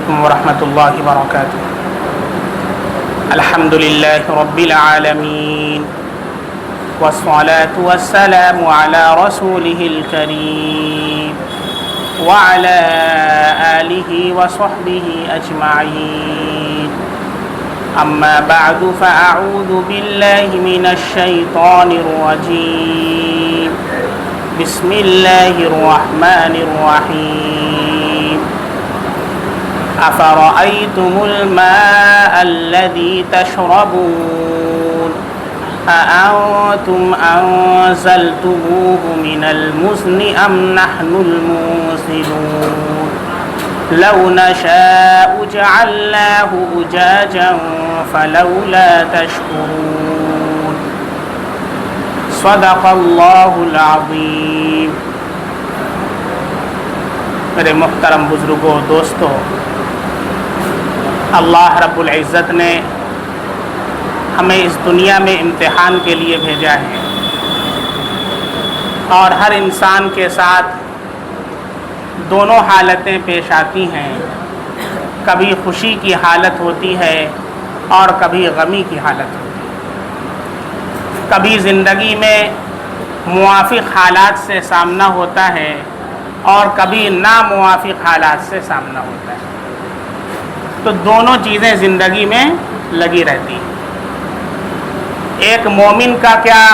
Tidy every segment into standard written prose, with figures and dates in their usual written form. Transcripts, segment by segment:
علیکم ورحمۃ اللہ وبرکاتہ۔ الحمد للہ رب العالمین والصلاة والسلام علی رسولہ الکریم وعلی آلہ وصحبہ اجمعین، اما بعد فاعوذ باللہ من الشیطان الرجیم، بسم اللہ الرحمن الرحیم۔ أفرأيتم الماء الذي تشربون أأنتم أنزلتموه من المزن أم نحن المنزلون لو نشاء جعلناه أجاجا فلولا تشكرون صدق الله العظيم۔ میرے محترم بزرگوں، دوستوں، اللہ رب العزت نے ہمیں اس دنیا میں امتحان کے لیے بھیجا ہے، اور ہر انسان کے ساتھ دونوں حالتیں پیش آتی ہیں۔ کبھی خوشی کی حالت ہوتی ہے اور کبھی غمی کی حالت ہوتی ہے۔ کبھی زندگی میں موافق حالات سے سامنا ہوتا ہے اور کبھی ناموافق حالات سے سامنا ہوتا ہے، تو دونوں چیزیں زندگی میں لگی رہتی ہیں۔ ایک مومن کا کیا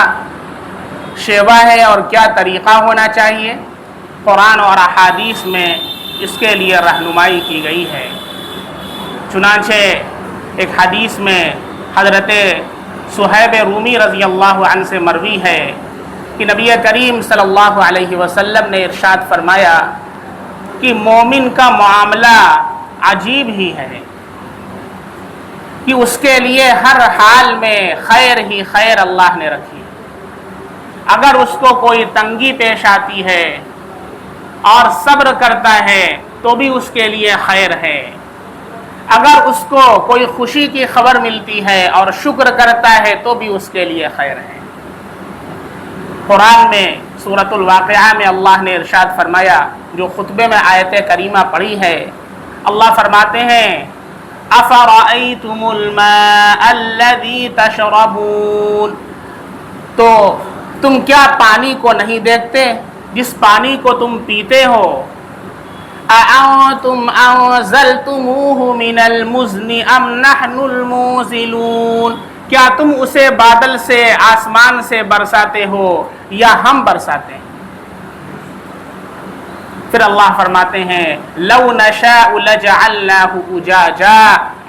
شیوا ہے اور کیا طریقہ ہونا چاہیے، قرآن اور احادیث میں اس کے لیے رہنمائی کی گئی ہے۔ چنانچہ ایک حدیث میں حضرت صہیب رومی رضی اللہ عنہ سے مروی ہے کہ نبی کریم صلی اللہ علیہ وسلم نے ارشاد فرمایا کہ مومن کا معاملہ عجیب ہی ہے کہ اس کے لیے ہر حال میں خیر ہی خیر اللہ نے رکھی۔ اگر اس کو کوئی تنگی پیش آتی ہے اور صبر کرتا ہے تو بھی اس کے لیے خیر ہے، اگر اس کو کوئی خوشی کی خبر ملتی ہے اور شکر کرتا ہے تو بھی اس کے لیے خیر ہے۔ قرآن میں سورۃ الواقعہ میں اللہ نے ارشاد فرمایا، جو خطبے میں آیت کریمہ پڑھی ہے، اللہ فرماتے ہیں افرأیتم الماء الذی تشربون، تو تم کیا پانی کو نہیں دیکھتے جس پانی کو تم پیتے ہو؟ اانتم انزلتموه من المزن ام نحن المنزلون، کیا تم اسے بادل سے، آسمان سے برساتے ہو یا ہم برساتے ہیں؟ پھر اللہ فرماتے ہیں لو نشاء لجعلناه اجاجا،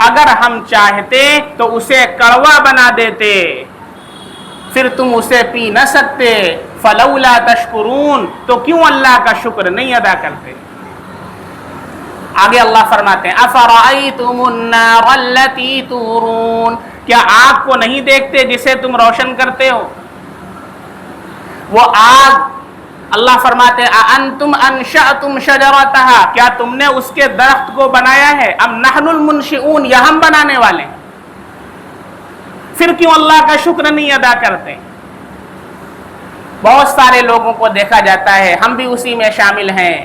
اگر ہم چاہتے تو اسے کڑوا بنا دیتے، پھر تم اسے پی نہ سکتے، فلولا تشکرون، تو کیوں اللہ کا شکر نہیں ادا کرتے؟ آگے اللہ فرماتے ہیں افرأیتم النار التی تورون، کیا آگ کو نہیں دیکھتے جسے تم روشن کرتے ہو؟ وہ آگ، اللہ فرماتے ہیں اانتم انشأتم شجرتها، کیا تم نے اس کے درخت کو بنایا ہے؟ ام نحن المنشئون، یا ہم بنانے والے ہیں؟ پھر کیوں اللہ کا شکر نہیں ادا کرتے؟ بہت سارے لوگوں کو دیکھا جاتا ہے، ہم بھی اسی میں شامل ہیں،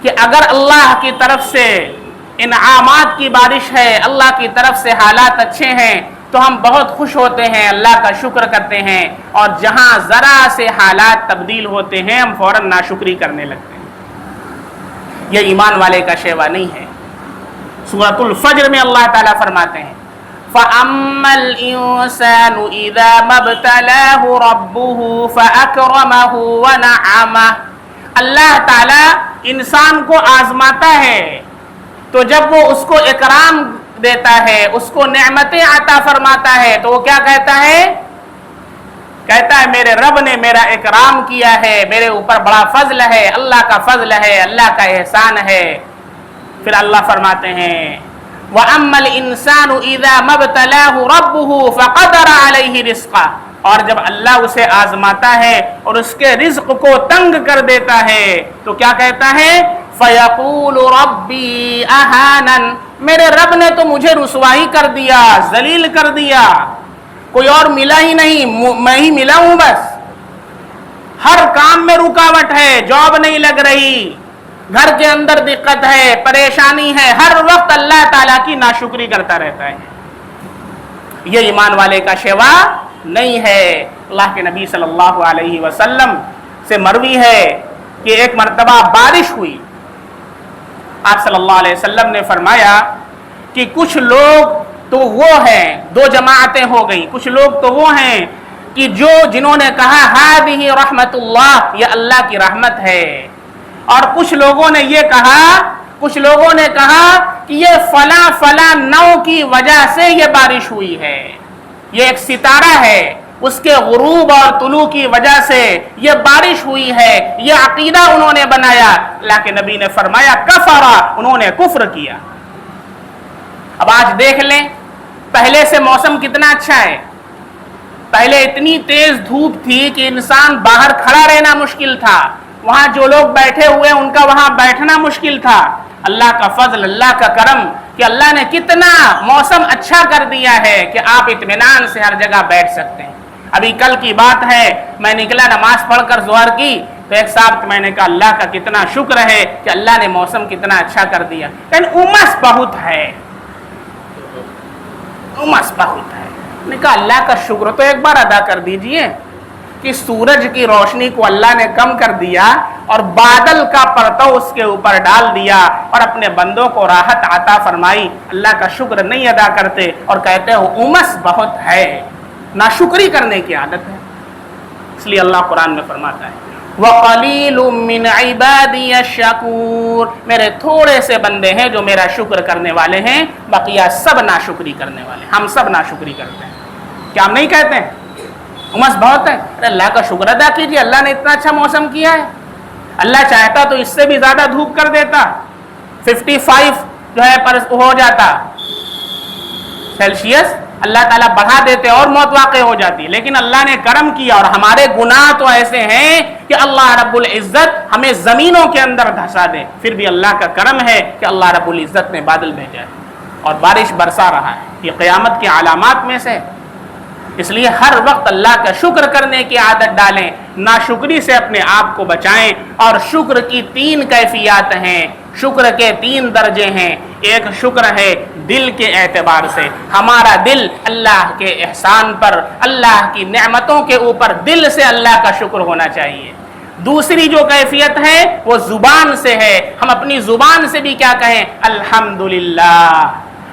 کہ اگر اللہ کی طرف سے انعامات کی بارش ہے، اللہ کی طرف سے حالات اچھے ہیں تو ہم بہت خوش ہوتے ہیں، اللہ کا شکر کرتے ہیں، اور جہاں ذرا سے حالات تبدیل ہوتے ہیں ہم فوراً ناشکری کرنے لگتے ہیں۔ یہ ایمان والے کا شیوا نہیں ہے۔ سورۃ الفجر میں اللہ تعالیٰ فرماتے ہیں فَأَمَّا الْإِنسَانُ إِذَا مَا ابْتَلَاهُ رَبُّهُ فَأَكْرَمَهُ وَنَعَّمَهُ، اللہ تعالیٰ انسان کو آزماتا ہے تو جب وہ اس کو اکرام دیتا ہے، اس کو نعمتیں عطا فرماتا ہے، تو وہ کیا کہتا ہے؟ کہتا ہے میرے رب نے میرا اکرام کیا ہے، میرے اوپر بڑا فضل ہے، اللہ کا فضل ہے، اللہ کا احسان ہے۔ پھر اللہ فرماتے ہیں وَأَمَّا الْإِنسَانُ إِذَا مَا ابْتَلَاهُ رَبُّهُ فَقَدَرَ عَلَيْهِ رِزْقَهُ، اور جب اللہ اسے آزماتا ہے اور اس کے رزق کو تنگ کر دیتا ہے تو کیا کہتا ہے؟ فَيَقُولُ رَبِّي أَهَانَنِ، میرے رب نے تو مجھے رسوائی کر دیا، ذلیل کر دیا، کوئی اور ملا ہی نہیں، میں ہی ملا ہوں، بس ہر کام میں رکاوٹ ہے، جاب نہیں لگ رہی، گھر کے اندر دقت ہے، پریشانی ہے، ہر وقت اللہ تعالیٰ کی ناشکری کرتا رہتا ہے، یہ ایمان والے کا شیوا نہیں ہے۔ اللہ کے نبی صلی اللہ علیہ وسلم سے مروی ہے کہ ایک مرتبہ بارش ہوئی، آپ صلی اللہ علیہ وسلم نے فرمایا کہ کچھ لوگ تو وہ ہیں، دو جماعتیں ہو گئیں، کچھ لوگ تو وہ ہیں کہ جنہوں نے کہا ہذہ رحمت اللہ، یہ اللہ کی رحمت ہے، اور کچھ لوگوں نے کہا کہ یہ فلاں فلاں نو کی وجہ سے یہ بارش ہوئی ہے، یہ ایک ستارہ ہے، اس کے غروب اور طلوع کی وجہ سے یہ بارش ہوئی ہے، یہ عقیدہ انہوں نے بنایا۔ اللہ کے نبی نے فرمایا کفرا، انہوں نے کفر کیا۔ اب آج دیکھ لیں، پہلے سے موسم کتنا اچھا ہے، پہلے اتنی تیز دھوپ تھی کہ انسان باہر کھڑا رہنا مشکل تھا، وہاں جو لوگ بیٹھے ہوئے ان کا وہاں بیٹھنا مشکل تھا۔ اللہ کا فضل، اللہ کا کرم کہ اللہ نے کتنا موسم اچھا کر دیا ہے کہ آپ اطمینان سے ہر جگہ بیٹھ سکتے ہیں۔ ابھی کل کی بات ہے، میں نکلا نماز پڑھ کر ظہر کی تو ایک صاحب میں نے کہا اللہ کا کتنا شکر ہے کہ اللہ نے موسم کتنا اچھا کر دیا، لیکن امس بہت ہے، امس بہت ہے۔ میں نے کہا اللہ کا شکر تو ایک بار ادا کر دیجئے کہ سورج کی روشنی کو اللہ نے کم کر دیا اور بادل کا پرتو اس کے اوپر ڈال دیا اور اپنے بندوں کو راحت عطا فرمائی۔ اللہ کا شکر نہیں ادا کرتے اور کہتے ہو امس بہت ہے، ناشکری کرنے کی عادت ہے۔ اس لیے اللہ قرآن میں فرماتا ہے وَقَلِيلٌ مِّنْ عِبَادِيَ الشَّكُورُ، میرے تھوڑے سے بندے ہیں جو میرا شکر کرنے والے ہیں، بقیہ سب ناشکری کرنے والے ہیں۔ ہم سب ناشکری کرتے ہیں، کیا ہم نہیں کہتے ہیں امس بہت ہے؟ ارے اللہ کا شکر ادا کیجیے، اللہ نے اتنا اچھا موسم کیا ہے۔ اللہ چاہتا تو اس سے بھی زیادہ دھوپ کر دیتا، 55 جو ہے پر ہو جاتا سیلسیس، اللہ تعالیٰ بڑھا دیتے اور موت واقع ہو جاتی، لیکن اللہ نے کرم کیا اور ہمارے گناہ تو ایسے ہیں کہ اللہ رب العزت ہمیں زمینوں کے اندر دھسا دے، پھر بھی اللہ کا کرم ہے کہ اللہ رب العزت نے بادل بھیجا ہے اور بارش برسا رہا ہے۔ یہ قیامت کی علامات میں سے، اس لیے ہر وقت اللہ کا شکر کرنے کی عادت ڈالیں، ناشکری سے اپنے آپ کو بچائیں۔ اور شکر کی 3 کیفیات ہیں، شکر کے 3 درجے ہیں۔ ایک شکر ہے دل کے اعتبار سے، ہمارا دل اللہ کے احسان پر، اللہ کی نعمتوں کے اوپر دل سے اللہ کا شکر ہونا چاہیے۔ دوسری جو کیفیت ہے وہ زبان سے ہے، ہم اپنی زبان سے بھی کیا کہیں؟ الحمدللہ،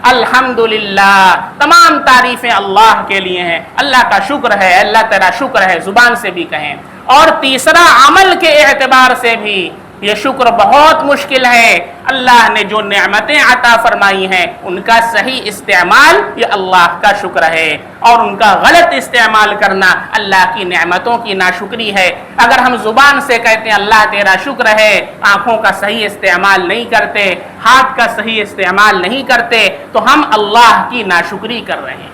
الحمدللہ، تمام تعریفیں اللہ کے لیے ہیں، اللہ کا شکر ہے، اللہ تیرا شکر ہے، زبان سے بھی کہیں۔ اور تیسرا عمل کے اعتبار سے بھی یہ شکر بہت مشکل ہے۔ اللہ نے جو نعمتیں عطا فرمائی ہیں ان کا صحیح استعمال یہ اللہ کا شکر ہے، اور ان کا غلط استعمال کرنا اللہ کی نعمتوں کی ناشکری ہے۔ اگر ہم زبان سے کہتے ہیں اللہ تیرا شکر ہے، آنکھوں کا صحیح استعمال نہیں کرتے، ہاتھ کا صحیح استعمال نہیں کرتے، تو ہم اللہ کی ناشکری کر رہے ہیں۔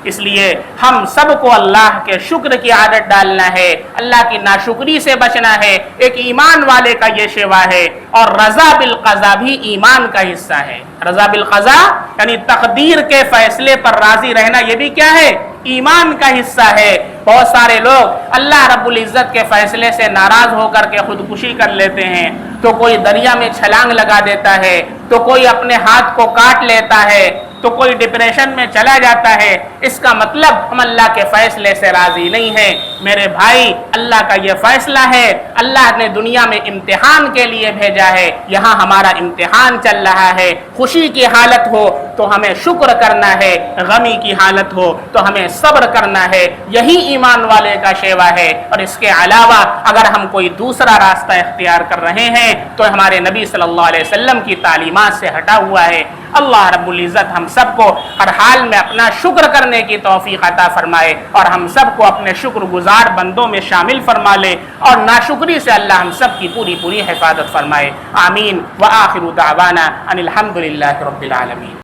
اس لیے ہم سب کو اللہ کے شکر کی عادت ڈالنا ہے، اللہ کی ناشکری سے بچنا ہے۔ ایک ایمان والے کا یہ شیوا ہے۔ اور رضا بالقضا بھی ایمان کا حصہ ہے۔ رضا بالقضا یعنی تقدیر کے فیصلے پر راضی رہنا، یہ بھی کیا ہے؟ ایمان کا حصہ ہے۔ بہت سارے لوگ اللہ رب العزت کے فیصلے سے ناراض ہو کر کے خودکشی کر لیتے ہیں، تو کوئی دریا میں چھلانگ لگا دیتا ہے، تو کوئی اپنے ہاتھ کو کاٹ لیتا ہے، تو کوئی ڈپریشن میں چلا جاتا ہے۔ اس کا مطلب ہم اللہ کے فیصلے سے راضی نہیں ہیں۔ میرے بھائی، اللہ کا یہ فیصلہ ہے، اللہ نے دنیا میں امتحان کے لیے بھیجا ہے، یہاں ہمارا امتحان چل رہا ہے۔ خوشی کی حالت ہو تو ہمیں شکر کرنا ہے، غمی کی حالت ہو تو ہمیں صبر کرنا ہے، یہی ایمان والے کا شیوا ہے۔ اور اس کے علاوہ اگر ہم کوئی دوسرا راستہ اختیار کر رہے ہیں تو ہمارے نبی صلی اللہ علیہ وسلم کی تعلیمات سے ہٹا ہوا ہے۔ اللہ رب العزت ہم سب کو ہر حال میں اپنا شکر کرنے کی توفیق عطا فرمائے، اور ہم سب کو اپنے شکر گزار بندوں میں شامل فرما لے، اور ناشکری سے اللہ ہم سب کی پوری حفاظت فرمائے۔ آمین۔ وآخر دعوانا ان الحمد للہ رب العالمین۔